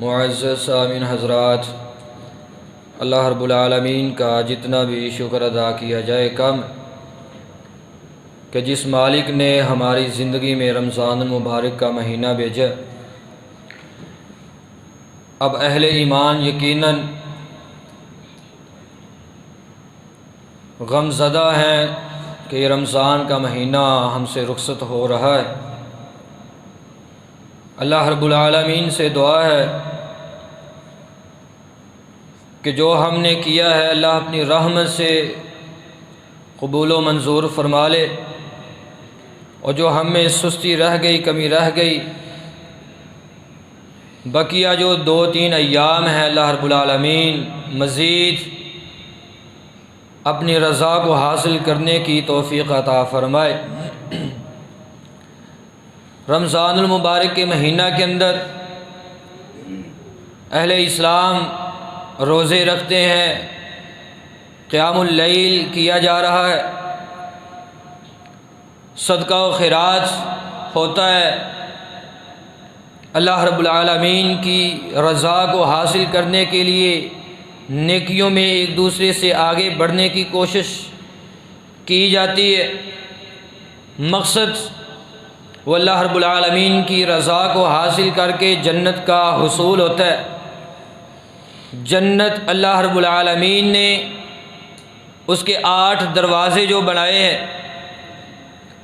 معزز سامعین حضرات، اللہ رب العالمین کا جتنا بھی شکر ادا کیا جائے کم، کہ جس مالک نے ہماری زندگی میں رمضان المبارک کا مہینہ بھیجا۔ اب اہل ایمان یقیناً غم زدہ ہیں کہ یہ رمضان کا مہینہ ہم سے رخصت ہو رہا ہے۔ اللہ رب العالمین سے دعا ہے کہ جو ہم نے کیا ہے اللہ اپنی رحمت سے قبول و منظور فرما لے، اور جو ہم میں سستی رہ گئی، کمی رہ گئی، بقیہ جو 2-3 ایام ہیں، اللہ رب العالمین مزید اپنی رضا کو حاصل کرنے کی توفیق عطا فرمائے۔ رمضان المبارک کے مہینہ کے اندر اہل اسلام روزے رکھتے ہیں، قیام اللیل کیا جا رہا ہے، صدقہ و خیرات ہوتا ہے، اللہ رب العالمین کی رضا کو حاصل کرنے کے لیے نیکیوں میں ایک دوسرے سے آگے بڑھنے کی کوشش کی جاتی ہے۔ مقصد وہ اللہ رب العالمین کی رضا کو حاصل کر کے جنت کا حصول ہوتا ہے۔ جنت اللہ رب العالمین نے اس کے 8 دروازے جو بنائے ہیں،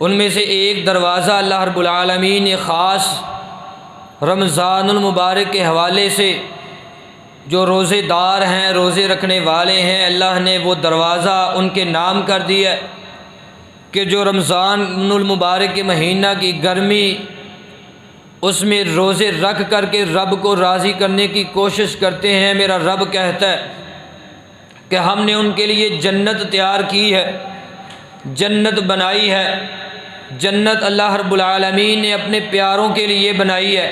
ان میں سے ایک دروازہ اللہ رب العالمین نے خاص رمضان المبارک کے حوالے سے جو روزے دار ہیں، روزے رکھنے والے ہیں، اللہ نے وہ دروازہ ان کے نام کر دیا ہے کہ جو رمضان المبارک کے مہینہ کی گرمی، اس میں روزے رکھ کر کے رب کو راضی کرنے کی کوشش کرتے ہیں، میرا رب کہتا ہے کہ ہم نے ان کے لیے جنت تیار کی ہے، جنت بنائی ہے۔ جنت اللہ رب العالمین نے اپنے پیاروں کے لیے بنائی ہے۔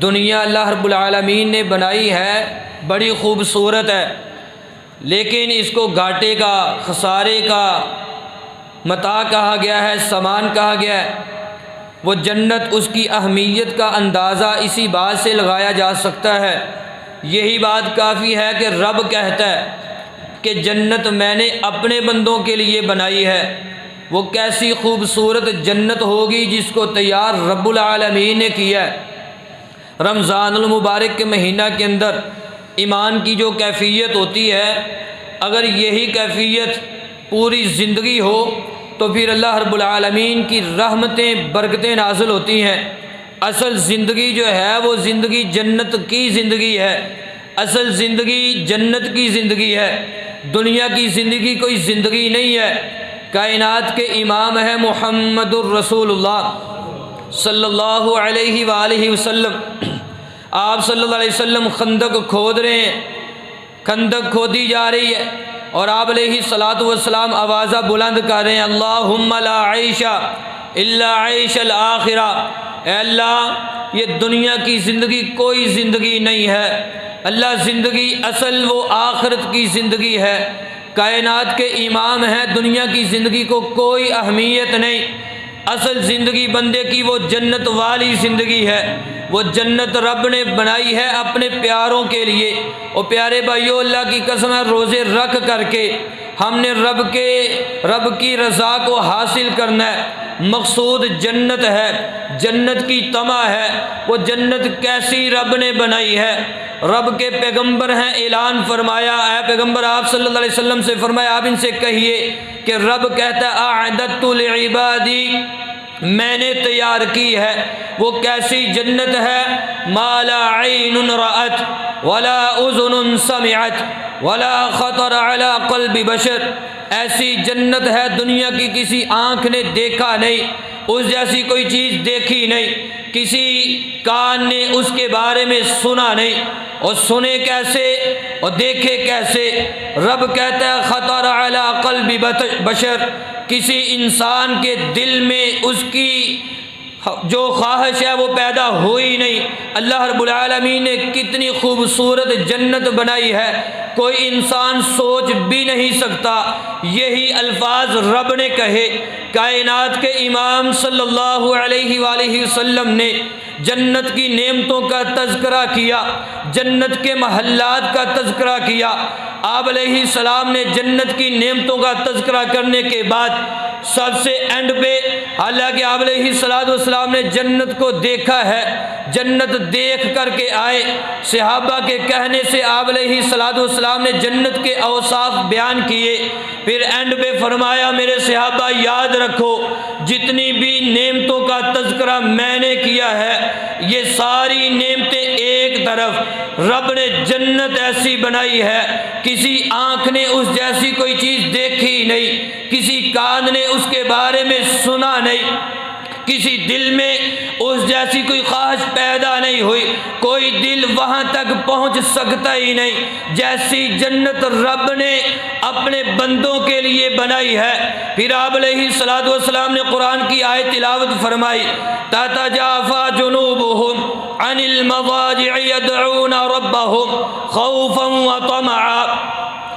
دنیا اللہ رب العالمین نے بنائی ہے، بڑی خوبصورت ہے، لیکن اس کو گھاٹے کا، خسارے کا متاع کہا گیا ہے، سامان کہا گیا ہے۔ وہ جنت، اس کی اہمیت کا اندازہ اسی بات سے لگایا جا سکتا ہے۔ یہی بات کافی ہے کہ رب کہتا ہے کہ جنت میں نے اپنے بندوں کے لیے بنائی ہے۔ وہ کیسی خوبصورت جنت ہوگی جس کو تیار رب العالمین نے کیا ہے۔ رمضان المبارک کے مہینہ کے اندر ایمان کی جو کیفیت ہوتی ہے، اگر یہی کیفیت پوری زندگی ہو تو پھر اللہ رب العالمین کی رحمتیں، برکتیں نازل ہوتی ہیں۔ اصل زندگی جو ہے وہ زندگی جنت کی زندگی ہے، اصل زندگی جنت کی زندگی ہے، دنیا کی زندگی کوئی زندگی نہیں ہے۔ کائنات کے امام ہے محمد الرسول اللہ صلی اللہ علیہ وآلہ وسلم۔ آپ صلی اللہ علیہ وسلم خندق کھود رہے ہیں، خندق کھودی جا رہی ہے، اور آپ علیہ الصلاۃ والسلام آوازہ بلند کر رہے ہیں، اللہم لا عیش الا عیش الآخرہ۔ اے اللہ، یہ دنیا کی زندگی کوئی زندگی نہیں ہے، اللہ زندگی اصل وہ آخرت کی زندگی ہے۔ کائنات کے امام ہیں، دنیا کی زندگی کو کوئی اہمیت نہیں، اصل زندگی بندے کی وہ جنت والی زندگی ہے۔ وہ جنت رب نے بنائی ہے اپنے پیاروں کے لیے۔ اور پیارے بھائیو، اللہ کی قسم ہے، روزے رکھ کر کے ہم نے رب کی رضا کو حاصل کرنا ہے۔ مقصود جنت ہے، جنت کی طمع ہے۔ وہ جنت کیسی رب نے بنائی ہے؟ رب کے پیغمبر ہیں، اعلان فرمایا، اے پیغمبر آپ صلی اللہ علیہ وسلم سے فرمایا، آپ ان سے کہیے کہ رب کہتا ہے اعددت لعبادی، میں نے تیار کی ہے۔ وہ کیسی جنت ہے؟ ما لا عین رأت ولا اذن سمعت ولا خطر علی قلب بشر۔ ایسی جنت ہے دنیا کی کسی آنکھ نے دیکھا نہیں، اس جیسی کوئی چیز دیکھی نہیں، کسی کان نے اس کے بارے میں سنا نہیں، اور سنے کیسے اور دیکھے کیسے؟ رب کہتا ہے خطر علی قلب بشر، کسی انسان کے دل میں اس کی جو خواہش ہے وہ پیدا ہوئی نہیں۔ اللہ رب العالمین نے کتنی خوبصورت جنت بنائی ہے، کوئی انسان سوچ بھی نہیں سکتا۔ یہی الفاظ رب نے کہے، کائنات کے امام صلی اللہ علیہ وآلہ وسلم نے جنت کی نعمتوں کا تذکرہ کیا، جنت کے محلات کا تذکرہ کیا۔ آپ علیہ السلام نے جنت کی نعمتوں کا تذکرہ کرنے کے بعد سب سے اینڈ پہ، حالانکہ آپ علیہ السلام نے جنت کو دیکھا ہے، جنت دیکھ کر کے آئے، صحابہ کے کہنے سے آپ علیہ السلام نے جنت کے اوصاف بیان کیے، پھر اینڈ پہ فرمایا میرے صحابہ یاد رکھو جتنی بھی نعمتوں کا تذکرہ میں نے کیا ہے یہ ساری نعمتیں ایک طرف، رب نے جنت ایسی بنائی ہے کسی آنکھ نے اس جیسی کوئی چیز دیکھی نہیں، کسی کان نے اس کے بارے میں سنا نہیں، کسی دل میں اس جیسی کوئی خواہش پیدا نہیں ہوئی، کوئی دل وہاں تک پہنچ سکتا ہی نہیں جیسی جنت رب نے اپنے بندوں کے لیے بنائی ہے۔ پھر آپ علیہ السلام نے قرآن کی آیت تلاوت فرمائی، تتجافى جنوبهم عن المضاجع يدعون ربهم خوفا وطمعا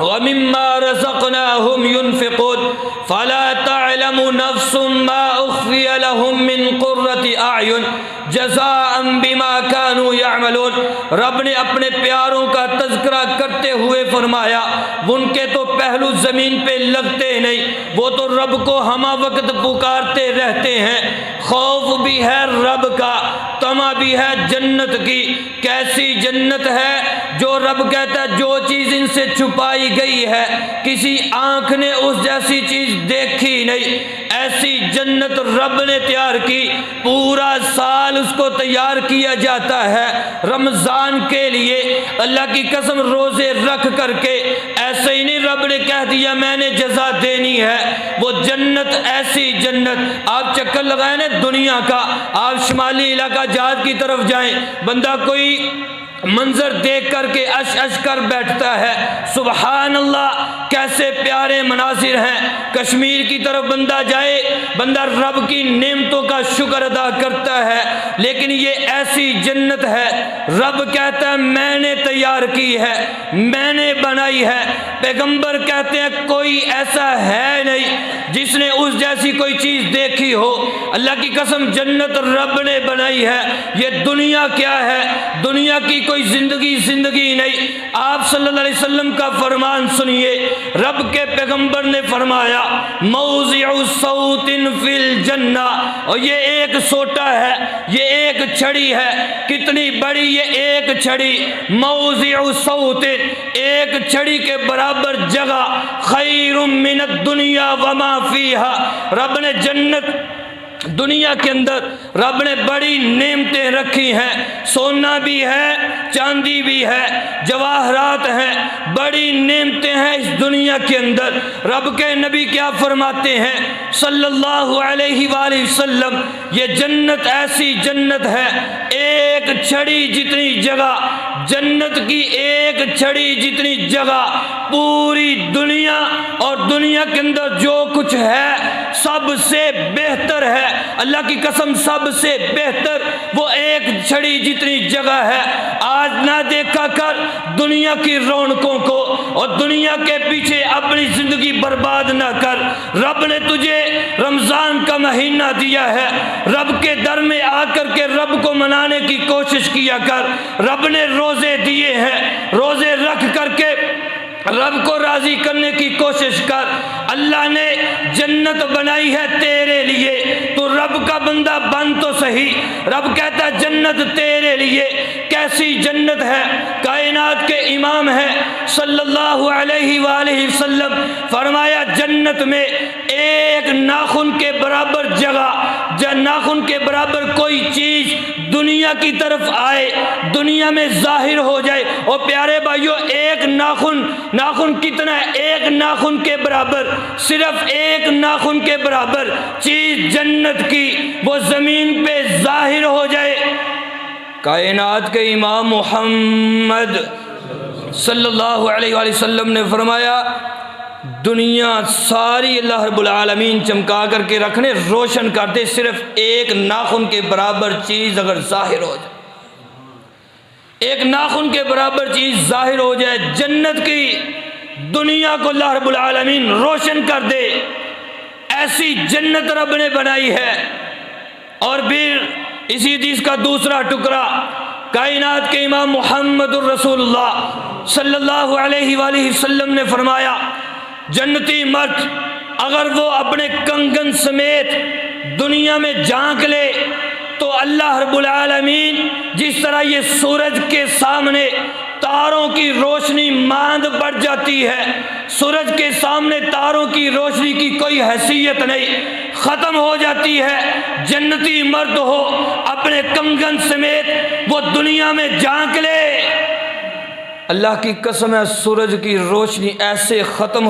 ومما رزقناهم ينفقون فلا تعلم نفس ما أخفي لهم من قرة أعين جزاء بما كانوا يعملون۔ رب نے اپنے پیاروں کا تذکرہ کرتے ہوئے فرمایا ان کے تو پہلو زمین پہ لگتے نہیں، وہ تو رب کو ہمہ وقت پکارتے رہتے ہیں، خوف بھی ہے رب کا، طمع بھی ہے جنت کی۔ کیسی جنت ہے جو رب کہتا ہے جو چیز ان سے چھپائی گئی ہے کسی آنکھ نے اس جیسی چیز دیکھی نہیں، ایسی جنت رب نے تیار کی، پورا سال اس کو تیار کیا جاتا ہے رمضان کے لیے، اللہ کی قسم روزے رکھ کر کے، ایسے ہی نہیں رب نے کہہ دیا میں نے جزا دینی ہے، وہ جنت ایسی جنت۔ آپ چکر لگائیں نا دنیا کا، آپ شمالی علاقہ جات کی طرف جائیں، بندہ کوئی منظر دیکھ کر کے اش اش کر بیٹھتا ہے، سبحان اللہ کیسے پیارے مناظر ہیں۔ کشمیر کی طرف بندہ جائے، بندہ رب کی نعمتوں کا شکر ادا کرتا ہے، لیکن یہ ایسی جنت ہے رب کہتا ہے میں نے تیار کی ہے، میں نے بنائی ہے۔ پیغمبر کہتے ہیں کوئی ایسا ہے نہیں جس نے اس جیسی کوئی چیز دیکھی ہو، اللہ کی قسم جنت رب نے بنائی ہے۔ یہ دنیا کیا ہے؟ دنیا کی کوئی زندگی نہیں۔ آپ صلی اللہ علیہ وسلم کا فرمان سنیے، رب کے پیغمبر نے فرمایا موضع صوت فی الجنہ، اور یہ ایک سوٹا ہے، یہ ایک چھڑی ہے، کتنی بڑی یہ ایک چھڑی، موضع صوت ایک چھڑی کے برابر جگہ، خیر من الدنیا وما فیہا۔ رب نے جنت دنیا کے اندر رب نے بڑی نعمتیں رکھی ہیں، سونا بھی ہے، چاندی بھی ہے، جواہرات ہیں، بڑی نعمتیں ہیں اس دنیا کے اندر۔ رب کے نبی کیا فرماتے ہیں صلی اللہ علیہ وآلہ وسلم، یہ جنت ایسی جنت ہے ایک چھڑی جتنی جگہ، جنت کی ایک چھڑی جتنی جگہ، پوری دنیا اور دنیا کے اندر جو کچھ ہے سب سے بہتر ہے، اللہ کی قسم سب سے بہتر وہ ایک چھڑی جتنی جگہ ہے۔ آج نہ دیکھا کر دنیا کی رونقوں کو اور دنیا کے پیچھے اپنی زندگی برباد نہ کر۔ رب نے تجھے رمضان کا مہینہ دیا ہے، رب کے در میں آ کر کے رب کو منانے کی کوشش کیا کر۔ رب نے روزے دیے ہیں، روزے رکھ کر کے رب کو راضی کرنے کی کوشش کر۔ اللہ نے جنت بنائی ہے تیرے لیے، تو رب کا بندہ بن تو صحیح۔ رب کہتا ہے جنت تیرے لیے، کیسی جنت ہے؟ کائنات کے امام ہیں صلی اللہ علیہ وآلہ وسلم، فرمایا جنت میں ایک ناخن کے برابر جگہ، ناخن کے برابر کوئی چیز دنیا کی طرف آئے، دنیا میں ظاہر ہو جائے، اور پیارے بھائیو ایک ناخن کتنا ہے؟ ایک ناخن کے برابر، صرف ایک ناخن کے برابر چیز جنت کی وہ زمین پہ ظاہر ہو جائے۔ کائنات کے امام محمد صلی اللہ علیہ وآلہ وسلم نے فرمایا دنیا ساری اللہ رب العالمین چمکا کر کے رکھنے روشن کر دے، صرف ایک ناخن کے برابر چیز اگر ظاہر ہو جائے، ایک ناخن کے برابر چیز ظاہر ہو جائے، جنت کی دنیا کو اللہ رب العالمین روشن کر دے، ایسی جنت رب نے بنائی ہے۔ اور پھر اسی حدیث کا دوسرا ٹکڑا کائنات کے امام محمد الرسول اللہ صلی اللہ علیہ وآلہ وسلم نے فرمایا، جنتی مرد اگر وہ اپنے کنگن سمیت دنیا میں جھانک لے تو اللہ رب العالمین جس طرح یہ سورج کے سامنے تاروں کی روشنی ماند پڑ جاتی ہے، سورج کے سامنے تاروں کی روشنی کی کوئی حیثیت نہیں، ختم ہو جاتی ہے، جنتی مرد ہو اپنے کنگن سمیت وہ دنیا میں جھانک لے، اللہ کی قسم ہے سورج کی روشنی ایسے ختم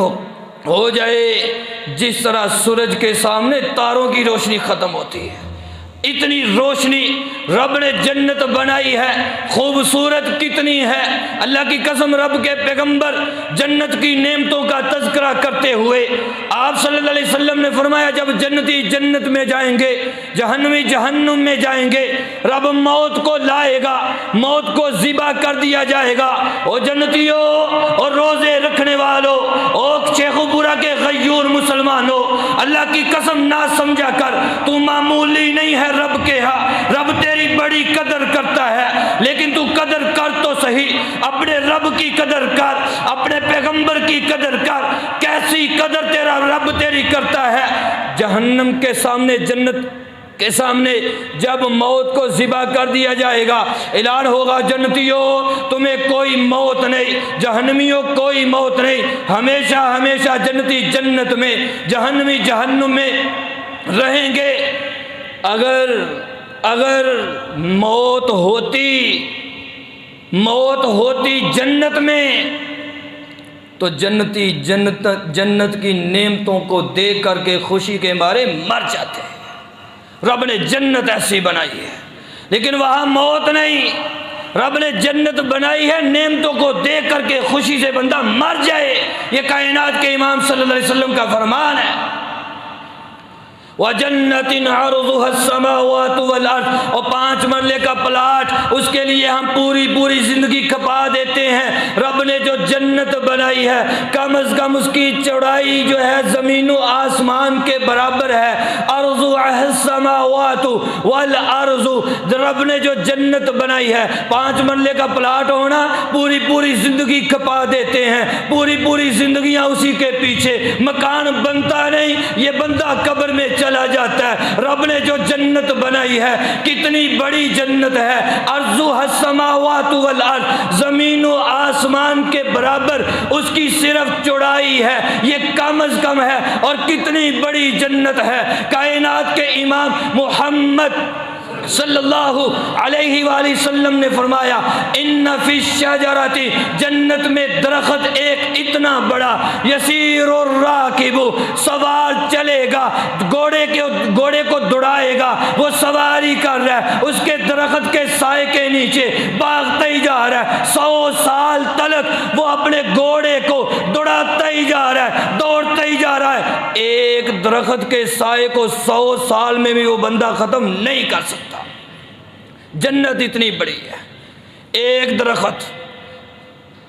ہو جائے جس طرح سورج کے سامنے تاروں کی روشنی ختم ہوتی ہے۔ اتنی روشنی رب نے جنت بنائی ہے، خوبصورت کتنی ہے۔ اللہ کی قسم رب کے پیغمبر جنت کی نعمتوں کا تذکرہ کرتے ہوئے آپ صلی اللہ علیہ وسلم نے فرمایا، جب جنتی جنت میں جائیں گے، جہنمی جہنم میں جائیں گے، رب موت کو لائے گا، موت کو ذبح کر دیا جائے گا۔ او جنتیوں اور روزے رکھنے والوں، او شیخ پورا کے غیور مسلمانوں، اللہ کی قسم نہ سمجھا کر، تو معمولی نہیں ہے رب کے ہاں، رب تیری بڑی قدر کرتا ہے، لیکن تو قدر کر تو صحیح، اپنے رب کی قدر کر، اپنے پیغمبر کی قدر کر، کیسی قدر تیرا رب تیری کرتا ہے۔ جہنم کے سامنے، جنت کے سامنے جب موت کو ذبح کر دیا جائے گا، اعلان ہوگا، جنتیوں تمہیں کوئی موت نہیں، جہنمیوں کوئی موت نہیں، ہمیشہ ہمیشہ جنتی جنت میں، جہنمی جہنم میں رہیں گے۔ اگر موت ہوتی جنت میں تو جنتی جنت کی نعمتوں کو دیکھ کر کے خوشی کے مارے مر جاتے ہیں۔ رب نے جنت ایسی بنائی ہے، لیکن وہاں موت نہیں، رب نے جنت بنائی ہے نعمتوں کو دیکھ کر کے خوشی سے بندہ مر جائے۔ یہ کائنات کے امام صلی اللہ علیہ وسلم کا فرمان ہے۔ وَجَنَّةٍ عَرْضُهَا السَّمَاوَاتُ وَالْأَرْضُ، اور 5 مرلے کا پلاٹ، اس کے لیے ہم پوری زندگی کھپا دیتے ہیں۔ رب نے جو جنت بنائی ہے کم از کم اس کی چوڑائی جو ہے زمین و آسمان کے برابر ہے۔ عَرْضُهَا السَّمَاوَاتُ وَالْأَرْضُ، رب نے جو جنت بنائی ہے، 5 مرلے کا پلاٹ ہونا، پوری زندگی کھپا دیتے ہیں، پوری زندگیاں اسی کے پیچھے، مکان بنتا نہیں، یہ بندہ قبر میں چلا جاتا ہے۔ رب نے جو جنت بنائی ہے، کتنی بڑی جنت ہے، ارضها السماوات والارض، زمین و آسمان کے برابر اس کی صرف چوڑائی ہے، یہ کم از کم ہے، اور کتنی بڑی جنت ہے۔ کائنات کے امام محمد صلی اللہ علیہ وآلہ وسلم نے فرمایا، ان فی الشجرۃ، جنت میں درخت ایک اتنا بڑا، یسیر الراکب، سوار چلے گا، گھوڑے کو دوڑائے گا، وہ سواری کر رہا ہے، اس کے درخت کے سائے کے نیچے بھاگتا ہی جا رہا ہے، 100 سال تلک وہ اپنے گھوڑے کو دوڑاتا ہی جا رہا ہے، دوڑتا ہی جا رہا ہے۔ ایک درخت کے سائے کو 100 سال میں بھی وہ بندہ ختم نہیں کر سکتا۔ جنت اتنی بڑی ہے، ایک درخت،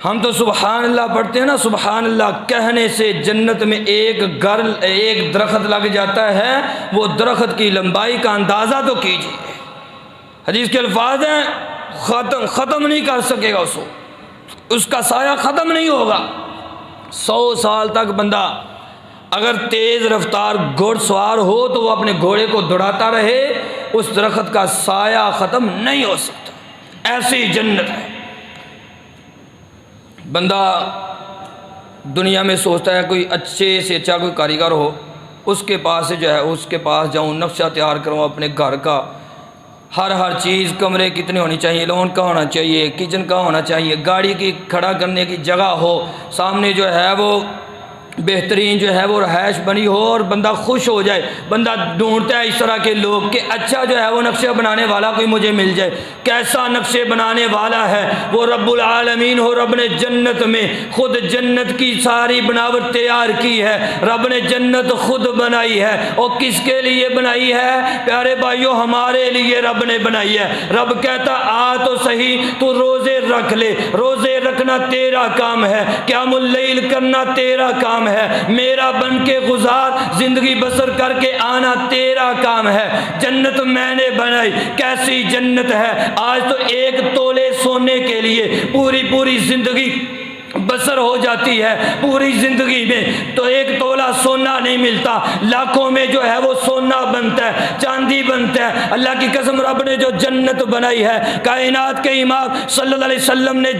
ہم تو سبحان اللہ پڑھتے ہیں نا، سبحان اللہ کہنے سے جنت میں ایک درخت لگ جاتا ہے، وہ درخت کی لمبائی کا اندازہ تو کیجیے۔ حدیث کے الفاظ ہیں، ختم نہیں کر سکے گا اس کا سایہ ختم نہیں ہوگا۔ 100 سال تک بندہ اگر تیز رفتار گھوڑ سوار ہو تو وہ اپنے گھوڑے کو دوڑاتا رہے، اس درخت کا سایہ ختم نہیں ہو سکتا، ایسی جنت ہے۔ بندہ دنیا میں سوچتا ہے کوئی اچھے سے اچھا کوئی کاریگر ہو، اس کے پاس جاؤں، نقشہ تیار کروں اپنے گھر کا، ہر چیز، کمرے کتنے ہونے چاہیے، لون کا ہونا چاہیے، کچن کا ہونا چاہیے، گاڑی کی کھڑا کرنے کی جگہ ہو، سامنے جو ہے وہ بہترین جو ہے وہ رہائش بنی ہو، اور بندہ خوش ہو جائے۔ بندہ ڈھونڈتا ہے اس طرح کے لوگ کہ اچھا جو ہے وہ نقشہ بنانے والا کوئی مجھے مل جائے۔ کیسا نقشے بنانے والا ہے وہ رب العالمین ہو۔ رب نے جنت میں خود جنت کی ساری بناوٹ تیار کی ہے، رب نے جنت خود بنائی ہے، اور کس کے لیے بنائی ہے پیارے بھائیوں؟ ہمارے لیے رب نے بنائی ہے۔ رب کہتا آ تو صحیح، تو روزے رکھ لے، روزے رکھنا کرنا تیرا کام ہے، قیام اللیل کرنا تیرا کام ہے، میرا بن کے گزار زندگی بسر کر کے آنا تیرا کام ہے۔ جنت میں نے بنائی، کیسی جنت ہے، آج تو ایک تولے سونے کے لیے پوری زندگی بسر ہو جاتی ہے۔ پوری زندگی میں تو ایک تولہ سونا نہیں ملتا، لاکھوں میں جو ہے وہ سونا بنتا ہے، چاندی بنتا ہے۔ اللہ کی قسم رب نے جو جنت بنائی ہے، کائنات کے امام صلی اللہ علیہ وسلم نے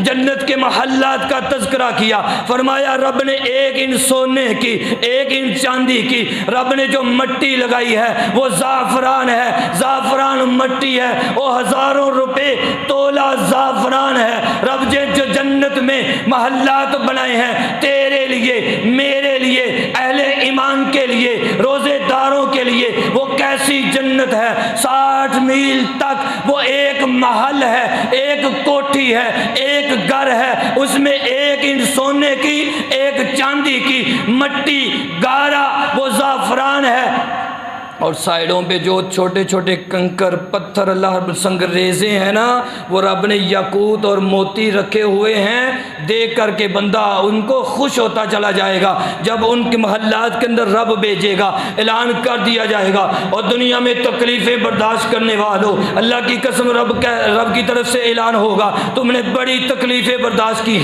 جنت کے محلات کا تذکرہ کیا، فرمایا رب نے ایک ان سونے کی، ایک ان چاندی کی، رب نے جو مٹی لگائی ہے وہ زعفران ہے، زعفران مٹی ہے، وہ ہزاروں روپے تولہ زعفران ہے۔ رب جو جنت میں محلات بنائے ہیں تیرے لیے، میرے لیے، اہل ایمان کے لیے، روزے داروں کے لیے، وہ کیسی جنت ہے۔ 60 میل تک وہ ایک محل ہے، ایک کوٹھی ہے، ایک گھر ہے، اس میں ایک ان سونے کی، ایک چاندی کی، مٹی گارا وہ زعفران ہے، اور سائڈوں پہ جو چھوٹے چھوٹے کنکر پتھر اللہ سنگریزے ہیں نا، وہ رب نے یاقوت اور موتی رکھے ہوئے ہیں، دیکھ کر کے بندہ ان کو خوش ہوتا چلا جائے گا۔ جب ان کے محلات کے اندر رب بھیجے گا، اعلان کر دیا جائے گا، اور دنیا میں تکلیفیں برداشت کرنے والوں، اللہ کی قسم رب کی طرف سے اعلان ہوگا تم نے بڑی تکلیفیں برداشت کی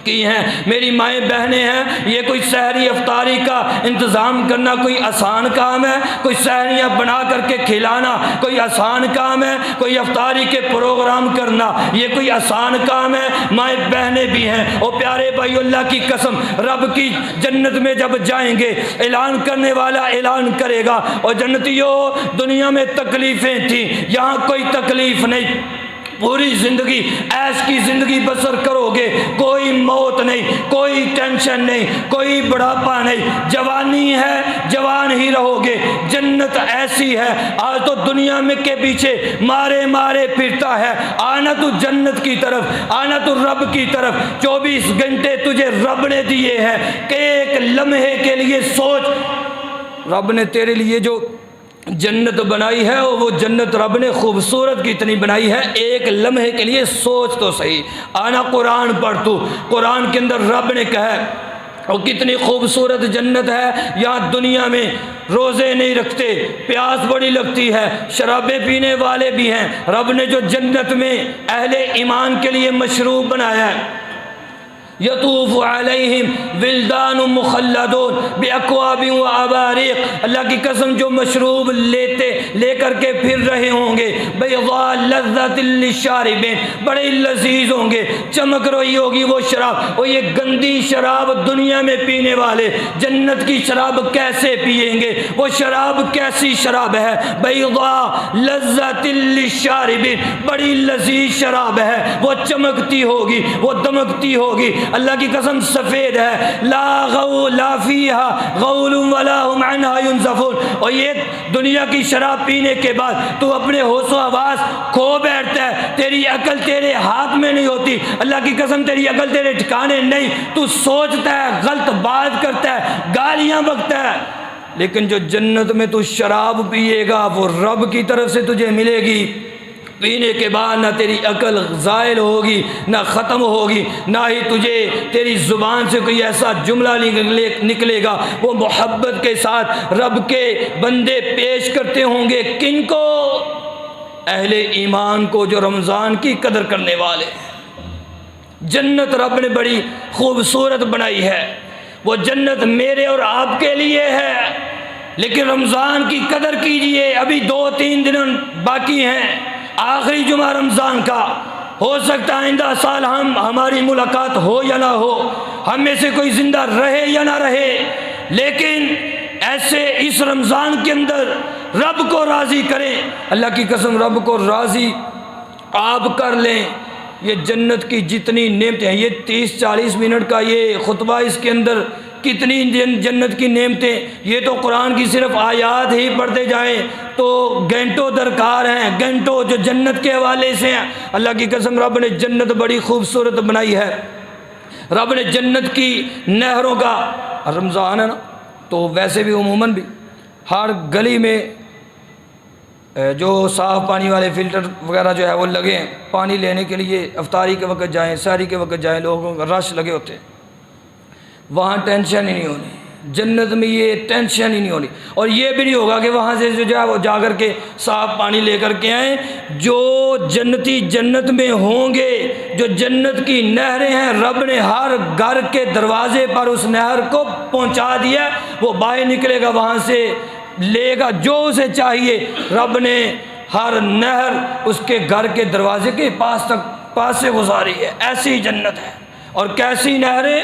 ہیں، میری مائیں بہنیں ہیں، یہ کوئی سحری افطاری کا انتظام کرنا کوئی آسان کام ہے؟ کوئی سحریاں بنا کر کے کھلانا کوئی آسان کام ہے؟ کوئی افطاری کے پروگرام کرنا یہ کوئی آسان کام ہے؟ مائیں بہنیں بھی ہیں، اور پیارے بھائی اللہ کی قسم رب کی جنت میں جب جائیں گے، اعلان کرنے والا اعلان کرے گا، اور جنتیوں دنیا میں تکلیفیں تھیں، یہاں کوئی تکلیف نہیں، پوری زندگی ایش کی زندگی بسر کرو گے، کوئی موت نہیں، کوئی ٹینشن نہیں، کوئی بڑھاپا نہیں، جوانی ہے جوان ہی رہو گے۔ جنت ایسی ہے، آج تو دنیا میں کے پیچھے مارے پھرتا ہے، آنا تو جنت کی طرف، آنا تو رب کی طرف۔ 24 گھنٹے تجھے رب نے دیے ہیں کہ ایک لمحے کے لیے سوچ، رب نے تیرے لیے جو جنت بنائی ہے وہ جنت رب نے خوبصورت کتنی بنائی ہے، ایک لمحے کے لیے سوچ تو صحیح۔ آنا قرآن پڑھ تو، قرآن کے اندر رب نے کہا ہے اور کتنی خوبصورت جنت ہے۔ یہاں دنیا میں روزے نہیں رکھتے، پیاس بڑی لگتی ہے، شرابیں پینے والے بھی ہیں، رب نے جو جنت میں اہل ایمان کے لیے مشروب بنایا ہے، یطوف علیہم ولدان مخلدون باکواب و اباریق، اللہ کی قسم جو مشروب لے کر کے پھر رہے ہوں گے، بیضاء لذۃ للشاربین، بڑے لذیذ ہوں گے، چمک رہی ہوگی وہ شراب۔ اور یہ گندی شراب دنیا میں پینے والے جنت کی شراب کیسے پئیں گے؟ وہ شراب کیسی شراب ہے؟ بیضاء لذۃ للشاربین، بڑی لذیذ شراب ہے، وہ چمکتی ہوگی، وہ دمکتی ہوگی، اللہ کی قسم سفید ہے، لا فیہا غول ولا هم عنہا ينزفون۔ اور یہ دنیا کی شراب پینے کے بعد تو اپنے ہوش و حواس کھو بیٹھتا ہے، تیری عقل تیرے ہاتھ میں نہیں ہوتی، اللہ کی قسم تیری عقل تیرے ٹھکانے نہیں، تو سوچتا ہے، غلط بات کرتا ہے، گالیاں بکتا ہے۔ لیکن جو جنت میں تو شراب پیے گا وہ رب کی طرف سے تجھے ملے گی، پینے کے بعد نہ تیری عقل زائل ہوگی، نہ ختم ہوگی، نہ ہی تجھے تیری زبان سے کوئی ایسا جملہ نکلے گا۔ وہ محبت کے ساتھ رب کے بندے پیش کرتے ہوں گے، کن کو؟ اہل ایمان کو، جو رمضان کی قدر کرنے والے ہیں۔ جنت رب نے بڑی خوبصورت بنائی ہے، وہ جنت میرے اور آپ کے لیے ہے، لیکن رمضان کی قدر کیجئے، ابھی 2-3 دن باقی ہیں، آخری جمعہ رمضان کا، ہو سکتا ہے آئندہ سال ہماری ملاقات ہو یا نہ ہو، ہم میں سے کوئی زندہ رہے یا نہ رہے، لیکن ایسے اس رمضان کے اندر رب کو راضی کریں، اللہ کی قسم رب کو راضی آپ کر لیں۔ یہ جنت کی جتنی نعمتیں ہیں، یہ 30-40 منٹ کا یہ خطبہ، اس کے اندر کتنی جنت کی نعمتیں، یہ تو قرآن کی صرف آیات ہی پڑھتے جائیں تو گھنٹوں درکار ہیں، گھنٹوں جو جنت کے حوالے سے ہیں۔ اللہ کی قسم رب نے جنت بڑی خوبصورت بنائی ہے، رب نے جنت کی نہروں کا، رمضان ہے نا تو ویسے بھی عموماً بھی ہر گلی میں جو صاف پانی والے فلٹر وغیرہ جو ہے وہ لگے ہیں، پانی لینے کے لیے افطاری کے وقت جائیں، سحری کے وقت جائیں، لوگوں کا رش لگے ہوتے ہیں، وہاں ٹینشن ہی نہیں ہونی۔ جنت میں یہ ٹینشن ہی نہیں ہونی، اور یہ بھی نہیں ہوگا کہ وہاں سے جو ہے وہ جا کر کے صاف پانی لے کر کے آئیں۔ جو جنتی جنت میں ہوں گے، جو جنت کی نہریں ہیں، رب نے ہر گھر کے دروازے پر اس نہر کو پہنچا دیا، وہ باہر نکلے گا وہاں سے لے گا جو اسے چاہیے۔ رب نے ہر نہر اس کے گھر کے دروازے کے پاس سے گزاری ہے، ایسی جنت ہے۔ اور کیسی نہریں؟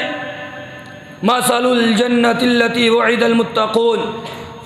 مثل الجنت التي وعد المتقون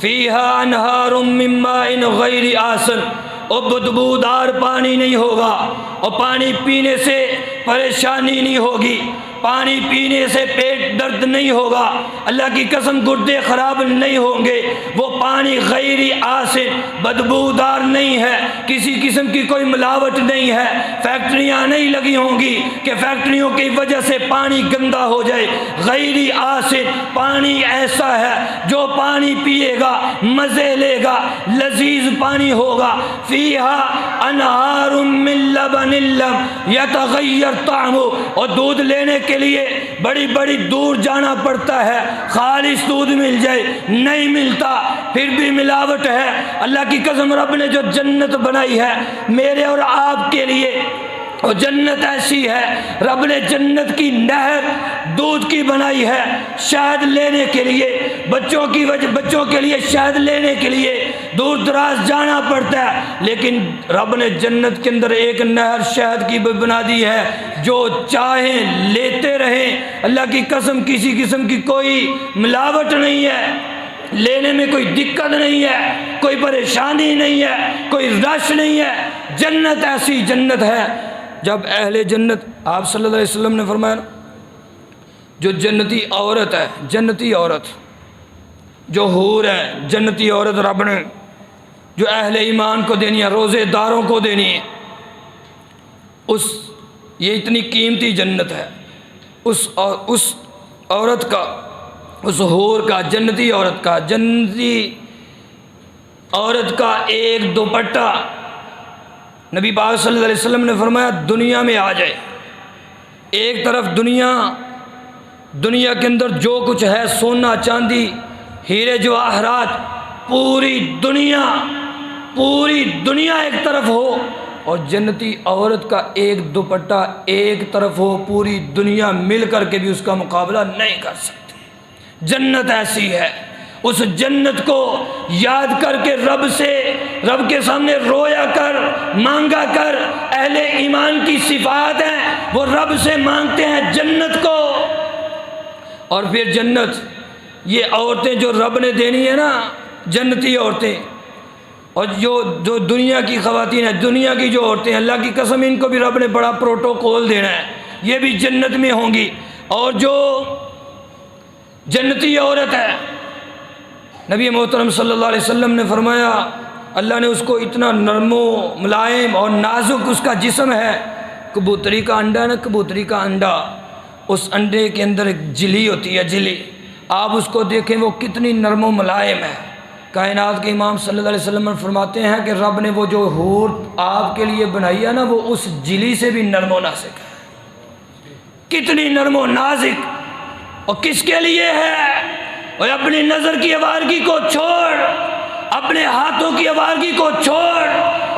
فيها انہار من ماء غیر آسن، اور بدبودار پانی نہیں ہوگا، اور پانی پینے سے پریشانی نہیں ہوگی، پانی پینے سے پیٹ درد نہیں ہوگا، اللہ کی قسم گردے خراب نہیں ہوں گے۔ وہ پانی غیر آسن، بدبودار نہیں ہے، کسی قسم کی کوئی ملاوٹ نہیں ہے، فیکٹریاں نہیں لگی ہوں گی کہ فیکٹریوں کی وجہ سے پانی گندا ہو جائے۔ غیر آسن پانی ایسا ہے جو پانی پیے گا مزے لے گا، لذیذ پانی ہوگا۔ فیہا انہار من لبن لم یتغیر طعمہ، اور دودھ لینے کے لیے بڑی بڑی دور جانا پڑتا ہے، خالص دودھ مل جائے نہیں ملتا، پھر بھی ملاوٹ ہے۔ اللہ کی قسم رب نے جو جنت بنائی ہے میرے اور آپ کے لیے، اور جنت ایسی ہے، رب نے جنت کی نہر دودھ کی بنائی ہے، شہد لینے کے لیے بچوں کے لیے شہد لینے کے لیے دور دراز جانا پڑتا ہے، لیکن رب نے جنت کے اندر ایک نہر شہد کی بنا دی ہے، جو چاہیں لیتے رہیں۔ اللہ کی قسم کسی قسم کی کوئی ملاوٹ نہیں ہے، لینے میں کوئی دقت نہیں ہے، کوئی پریشانی نہیں ہے، کوئی رش نہیں ہے۔ جنت ایسی جنت ہے، جب اہل جنت، آپ صلی اللہ علیہ وسلم نے فرمایا جو جنتی عورت ہے، جنتی عورت جو حور ہے، جنتی عورت رب نے جو اہل ایمان کو دینی ہے، روزے داروں کو دینی ہے، یہ اتنی قیمتی جنت ہے۔ اس عورت کا، اس حور کا، جنتی عورت کا ایک دوپٹہ نبی پاک صلی اللہ علیہ وسلم نے فرمایا دنیا میں آ جائے، ایک طرف دنیا کے اندر جو کچھ ہے، سونا چاندی ہیرے جواہرات، پوری دنیا ایک طرف ہو، اور جنتی عورت کا ایک دوپٹہ ایک طرف ہو، پوری دنیا مل کر کے بھی اس کا مقابلہ نہیں کر سکتی۔ جنت ایسی ہے، اس جنت کو یاد کر کے رب کے سامنے رویا کر، مانگا کر۔ اہل ایمان کی صفات ہیں، وہ رب سے مانگتے ہیں جنت کو۔ اور پھر جنت، یہ عورتیں جو رب نے دینی ہے نا، جنتی عورتیں، اور جو دنیا کی خواتین ہیں، دنیا کی جو عورتیں، اللہ کی قسم ان کو بھی رب نے بڑا پروٹوکول دینا ہے، یہ بھی جنت میں ہوں گی۔ اور جو جنتی عورت ہے، نبی محترم صلی اللہ علیہ وسلم نے فرمایا اللہ نے اس کو اتنا نرم و ملائم اور نازک اس کا جسم ہے، کبوتری کا انڈا نا، کبوتری کا انڈا، اس انڈے کے اندر ایک جلی ہوتی ہے، جلی، آپ اس کو دیکھیں وہ کتنی نرم و ملائم ہے۔ کائنات کے امام صلی اللہ علیہ وسلم فرماتے ہیں کہ رب نے وہ جو حور آپ کے لیے بنائی ہے نا، وہ اس جلی سے بھی نرم و نازک ہے۔ کتنی نرم و نازک، اور کس کے لیے ہے؟ اور اپنی نظر کی آوارگی کو چھوڑ، اپنے ہاتھوں کی آوارگی کو چھوڑ،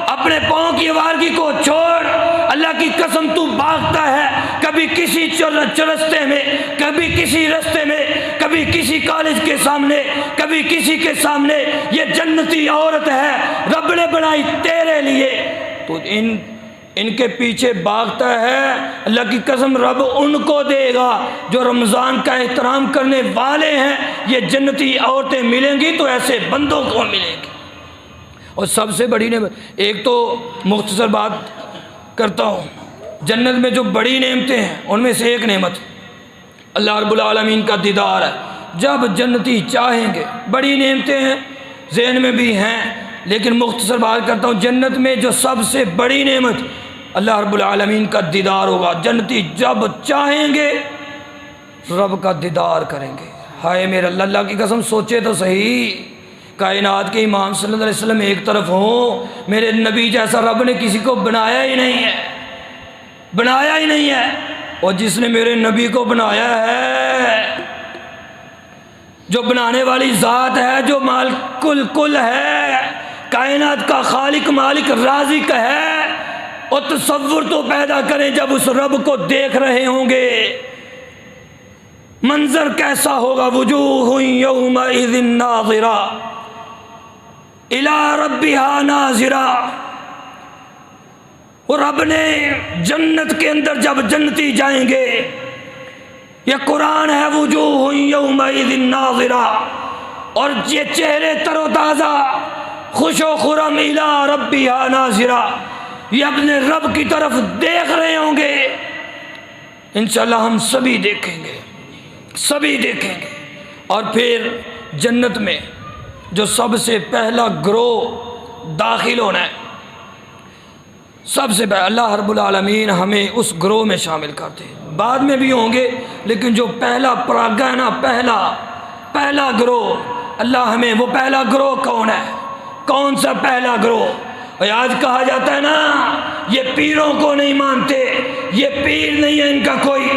اپنے پاؤں کی آوارگی کو چھوڑ۔ اللہ کی قسم تو بھاگتا ہے، کبھی کسی رستے میں، کبھی کسی رستے میں، کبھی کسی کالج کے سامنے، کبھی کسی کے سامنے، یہ جنتی عورت ہے، رب نے بنائی تیرے لیے، تو ان کے پیچھے بھاگتا ہے۔ اللہ کی قسم رب ان کو دے گا جو رمضان کا احترام کرنے والے ہیں، یہ جنتی عورتیں ملیں گی تو ایسے بندوں کو ملیں گی۔ اور سب سے بڑی نعمت، ایک تو مختصر بات کرتا ہوں، جنت میں جو بڑی نعمتیں ہیں ان میں سے ایک نعمت اللہ رب العالمین کا دیدار ہے۔ جب جنتی چاہیں گے، بڑی نعمتیں ہیں، ذہن میں بھی ہیں، لیکن مختصر بات کرتا ہوں، جنت میں جو سب سے بڑی نعمت اللہ رب العالمین کا دیدار ہوگا۔ جنتی جب چاہیں گے رب کا دیدار کریں گے۔ ہائے میرے اللہ، اللہ کی قسم سوچے تو صحیح، کائنات کے امام صلی اللہ علیہ وسلم ایک طرف ہوں، میرے نبی جیسا رب نے کسی کو بنایا ہی نہیں ہے، بنایا ہی نہیں ہے، اور جس نے میرے نبی کو بنایا ہے، جو بنانے والی ذات ہے، جو مالک الکل ہے، کائنات کا خالق مالک رازق ہے، اور تصور تو پیدا کریں جب اس رب کو دیکھ رہے ہوں گے منظر کیسا ہوگا، وجوہ یومئذ ناظرہ الی ربہا ناظرہ۔ اور رب نے جنت کے اندر جب جنتی جائیں گے، یہ قرآن ہے، وجوہ یومئذ ناظرہ، اور یہ چہرے تر و تازہ خوش و خرم الی ربہا ناظرہ، یہ اپنے رب کی طرف دیکھ رہے ہوں گے۔ انشاءاللہ ہم سبھی دیکھیں گے، سبھی دیکھیں گے۔ اور پھر جنت میں جو سب سے پہلا گروہ داخل ہونا ہے، سب سے پہلا اللہ رب العالمین ہمیں اس گروہ میں شامل کرتے ہیں، بعد میں بھی ہوں گے، لیکن جو پہلا پراگا ہے نا، پہلا گروہ، اللہ ہمیں، وہ پہلا گروہ کون ہے؟ کون سا پہلا گروہ؟ آج کہا جاتا ہے نا یہ پیروں کو نہیں مانتے، یہ پیر نہیں ہے ان کا کوئی،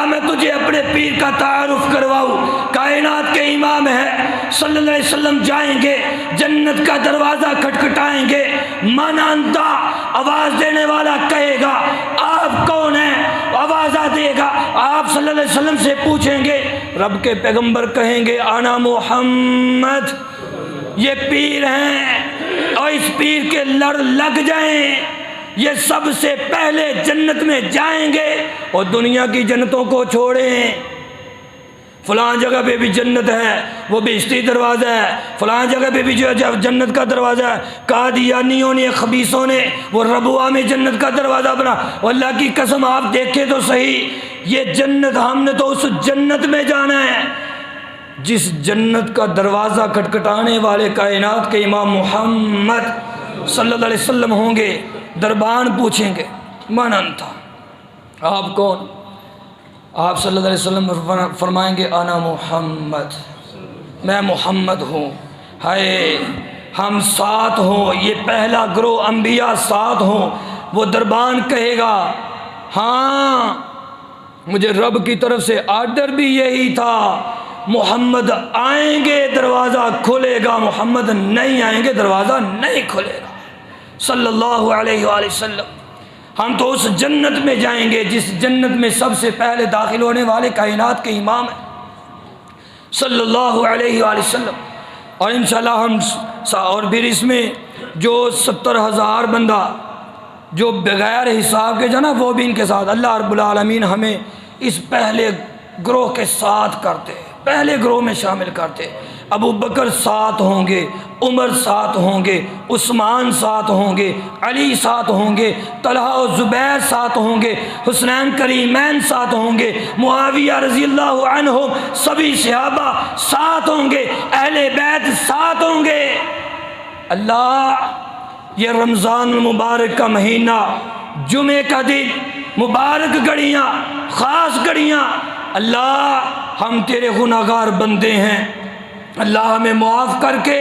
میں تجھے اپنے پیر کا تعارف کرواؤں، کائنات کے امام ہے صلی اللہ علیہ وسلم، جائیں گے جنت کا دروازہ کھٹکھٹائیں گے، من انتا، آواز دینے والا کہے گا آپ کون ہیں، آواز دے گا، آپ صلی اللہ علیہ وسلم سے پوچھیں گے، رب کے پیغمبر کہیں گے انا محمد، یہ پیر ہیں، اور اس پیر کے لڑ لگ جائیں، یہ سب سے پہلے جنت میں جائیں گے، اور دنیا کی جنتوں کو چھوڑیں، فلاں جگہ پہ بھی جنت ہے، وہ بہشتی دروازہ ہے، فلاں جگہ پہ بھی جو جنت کا دروازہ ہے، قادیانیوں نے، خبیثوں نے وہ ربوہ میں جنت کا دروازہ بنا، اللہ کی قسم آپ دیکھیں تو صحیح، یہ جنت، ہم نے تو اس جنت میں جانا ہے جس جنت کا دروازہ کھٹکھٹانے والے کائنات کے امام محمد صلی اللہ علیہ وسلم ہوں گے۔ دربان پوچھیں گے من انتا، آپ کون؟ آپ صلی اللہ علیہ وسلم فرمائیں گے انا محمد، میں محمد ہوں۔ ہائے ہم ساتھ ہوں، یہ پہلا گروہ انبیاء ساتھ ہوں، وہ دربان کہے گا ہاں مجھے رب کی طرف سے آرڈر بھی یہی تھا، محمد آئیں گے دروازہ کھلے گا، محمد نہیں آئیں گے دروازہ نہیں کھلے گا، صلی اللہ علیہ وآلہ وسلم۔ ہم تو اس جنت میں جائیں گے جس جنت میں سب سے پہلے داخل ہونے والے کائنات کے امام ہیں صلی اللہ علیہ وآلہ وسلم، اور انشاءاللہ ہم، اور پھر اس میں جو 70,000 بندہ جو بغیر حساب کے جو نا، وہ بھی ان کے ساتھ اللہ رب العالمین ہمیں اس پہلے گروہ کے ساتھ کرتے، پہلے گروہ میں شامل کرتے۔ ابو بکر ساتھ ہوں گے، عمر ساتھ ہوں گے، عثمان ساتھ ہوں گے، علی ساتھ ہوں گے، طلحہ و زبیر ساتھ ہوں گے، حسنین کریمین ساتھ ہوں گے، معاویہ رضی اللہ عنہ، سبھی صحابہ ساتھ ہوں گے، اہل بیت ساتھ ہوں گے۔ اللہ یہ رمضان المبارک کا مہینہ، جمعے کا دن، مبارک گھڑیاں، خاص گھڑیاں، اللہ ہم تیرے گناہگار بندے ہیں، اللہ ہمیں معاف کر کے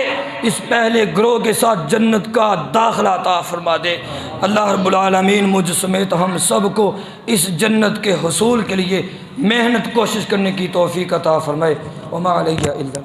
اس پہلے گروہ کے ساتھ جنت کا داخلہ عطا فرما دے۔ اللہ رب العالمین مجھ سمیت ہم سب کو اس جنت کے حصول کے لیے محنت کوشش کرنے کی توفیق عطا فرمائے۔ وما علیہ الا